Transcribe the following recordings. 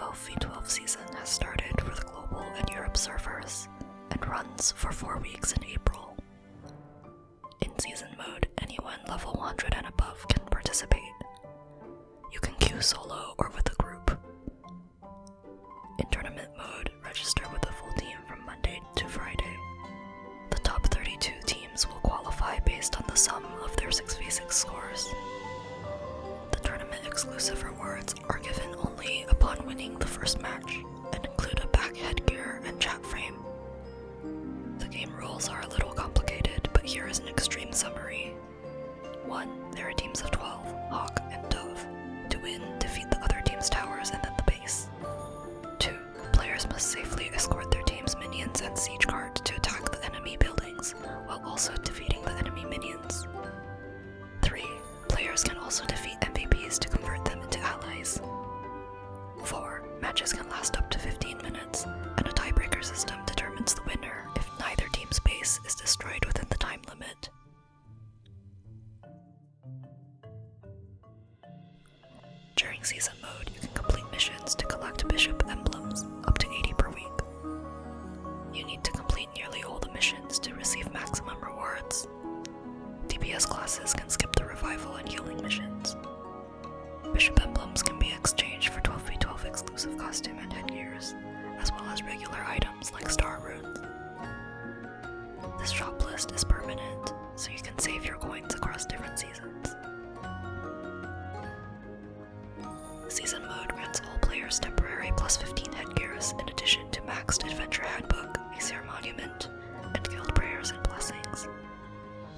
12v12 season has started for the global and Europe servers, and runs for 4 weeks in April. In season mode, anyone level 100 and above can participate. You can queue solo or with a group. In tournament mode, register with a full team from Monday to Friday. The top 32 teams will qualify based on the sum of their 6v6 scores. The tournament exclusive rewards are given only upon winning the first match, and include a back headgear and chat frame. The game rules are a little complicated, but here is an extreme summary. 1. There are teams of 12, Hawk and Dove. To win, defeat the other team's towers and then the base. 2. Players must safely escort their team's minions and siege guard to attack the enemy buildings, while also defeating the enemy minions. 3. Players can also defeat MVPs to convert them into allies. 4. Matches can last up to 15 minutes, and a tiebreaker system determines the winner if neither team's base is destroyed within the time limit. During season mode, you can complete missions to collect bishop emblems, up to 80 per week. You need to complete nearly all the missions to receive maximum rewards. DPS classes can skip the revival and healing missions. Bishop emblems can be exchanged for 12v12 exclusive costume and headgears, as well as regular items like star runes. This shop list is permanent, so you can save your coins across different seasons. Season mode grants all players temporary plus 15 headgears in addition to maxed adventure handbook, Aesir monument, and guild prayers and blessings.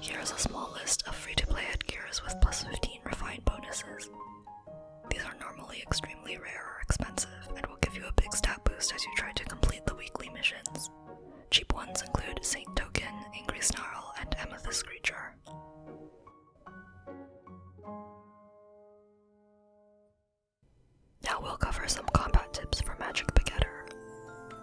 Here is a small list of free-to-play headgears with plus 15 refined bonuses. These are normally extremely rare or expensive, and will give you a big stat boost as you try to complete the weekly missions. Cheap ones include Saint Token, Angry Snarl, and Amethyst Creature. Now we'll cover some combat tips for Magic Begetter.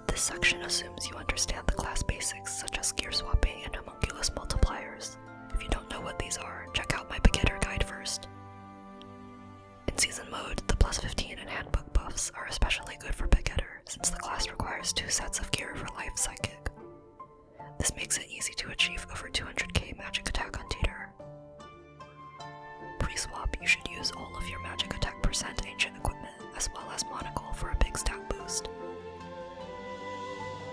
This section assumes you understand the class basics such as gear swapping and homunculus multipliers. If you don't know what these are, check out my Begetter guide first. In season mode, the plus 15 and handbook buffs are especially good for Begetter since the class requires 2 sets of gear for Life Psychic. This makes it easy to achieve over 200k magic attack on Teeter. Pre-swap, you should use all of your magic attack percent ancient equipment as well as monocle for a big stat boost.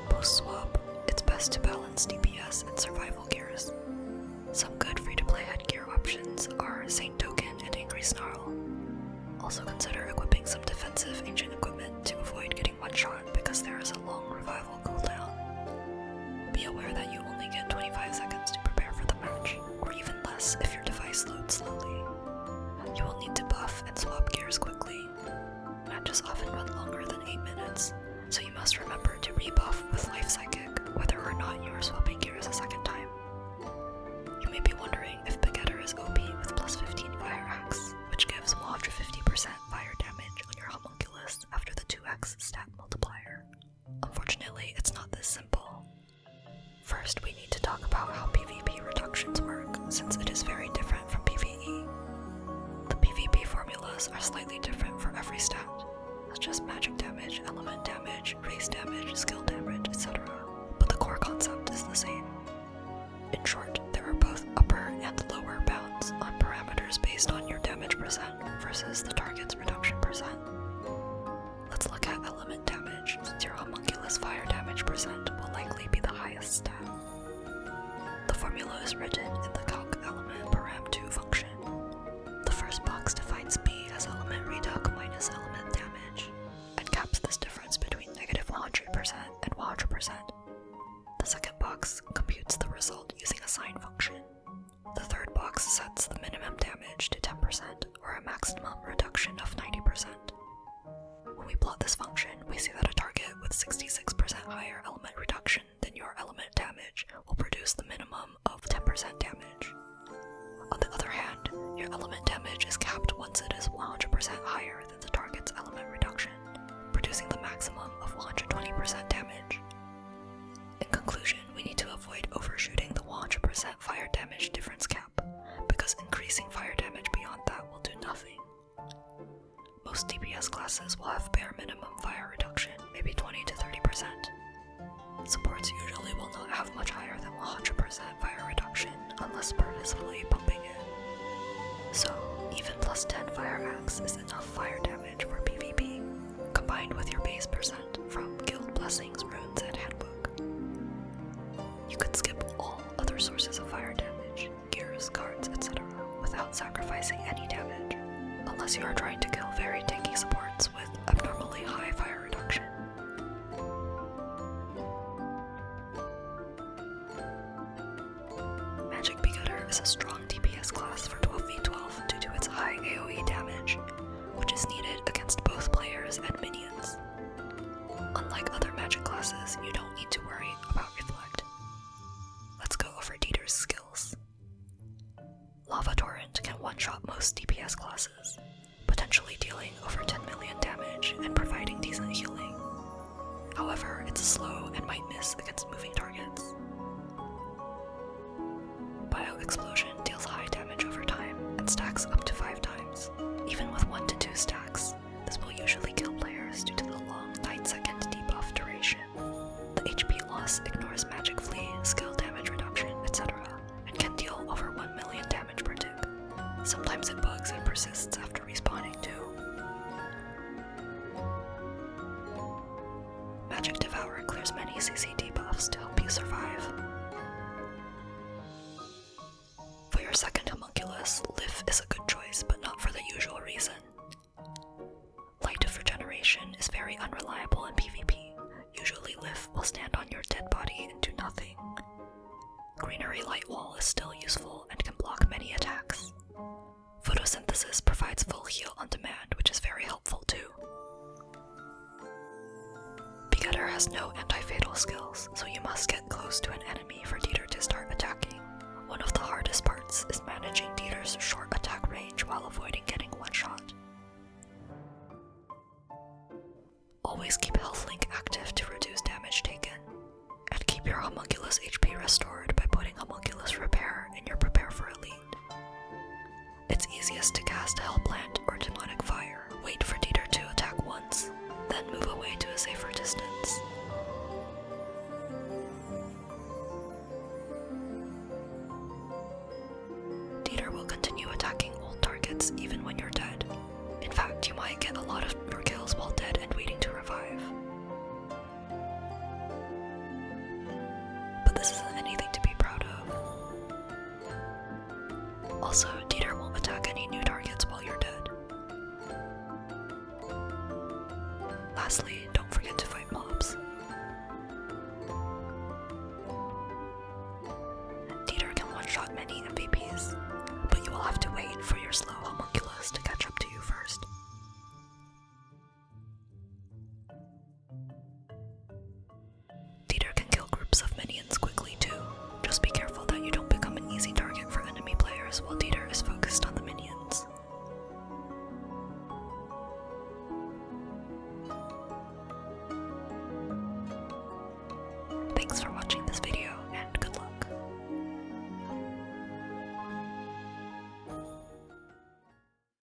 Post-swap, it's best to balance DPS and survival gears. Some good free-to-play headgear options are Saint Token and Angry Snarl. Also consider equipping some defensive ancient equipment to avoid getting one-shot because there is a long revival cooldown. Be aware that you only get 25 seconds to prepare for the match, or even less if your device loads slowly. You will need to buff and swap gears quickly. Matches often run longer than 8 minutes, so you must remember to rebuff with Life Psychic, whether or not you are swapping gears a second time. You may be wondering if Begetter is OP with plus 15 Fire Axe, which gives 150% fire damage on your homunculus after the 2x stat multiplier. Unfortunately, it's not this simple. First, we need to talk about how PvP reductions work, since it is very different from PvE. The PvP formulas are slightly different for every stat, such as magic damage, element damage, race damage, skill damage, etc., but the core concept is the same. In short, there are both upper and lower bounds on parameters based on your damage percent versus the target's reduction percent. Let's look at element damage, since your homunculus fire damage percent will likely be the highest stat. The formula is written in the calc element param2 function. The first box defines B as element reduc minus element damage, and caps this difference between negative 100% and 100%. The second box computes the result using a sine function. The third box sets the minimum damage to 10% or a maximum reduction of 90%. When we plot this function, we see that a target with 66% higher element reduction than your element damage will produce the minimum of 10% damage. On the other hand, your element damage is capped once it is 100% higher than the target's element reduction, producing the maximum of 120% damage. In conclusion, we need to avoid overshooting the 100% fire damage difference cap, because increasing fire damage beyond that will do nothing. Most DPS DPS classes will have bare minimum fire reduction, maybe 20 to 30%. Supports usually will not have much higher than 100% fire reduction unless purposefully pumping it. So, even plus 10 fire axe is enough fire damage for PvP, combined with your base percent from guild blessings, runes, and handbook. You could skip all other sources of fire damage, gears, cards, etc. without sacrificing any damage, unless you are trying to kill very tanky supports with abnormally high fire reduction. Magic Begetter is a strong DPS class for 12v12 due to its high AoE damage, which is needed against both players and minions. Unlike other magic classes, you don't need to worry about reflect. Let's go over Dieter's skills. Lava Torrent can one-shot most DPS classes, potentially dealing over 10 million damage and providing decent healing. However, it's slow and might miss against moving targets. Bio Explosion deals high damage over time and stacks up to 5 times. Even with 1 to 2 stacks, this will usually kill players due to the long 9-second debuff duration. The HP loss ignores magic flee, skill damage reduction, etc., and can deal over 1 million damage per tick. Sometimes it bugs and persists after respawning too. Magic Devour clears many CC debuffs to help you survive. For your second homunculus, Lif is a good choice, but not for the usual reason. Light of Regeneration is very unreliable in PvP. Usually Lif will stand on your dead body and do nothing. Greenery Light Wall is still useful and can block many attacks. Photosynthesis provides full heal on demand, which is very helpful too. Begetter has no anti-fatal skills, so you must get close to an enemy for Dieter to start attacking. One of the hardest parts is managing Dieter's short attack range while avoiding getting one-shot. Always keep Health Link active to reduce damage taken, and keep your homunculus HP restored by putting Homunculus Repair in your Prepare for Elite. It's easiest to cast Hellplant or Demonic Fire, wait for Dieter to attack once, then move away to a safer distance. Dieter will continue attacking old targets even when you're dead. In fact, you might get a lot of your kills while dead and waiting to revive. But this isn't anything to be proud of. Also, Dieter won't attack any new targets while you're dead. Lastly, don't forget to fight mobs. Dieter can one-shot many MVPs, but you will have to wait for your slow homunculus to catch up to you first. Dieter can kill groups of minions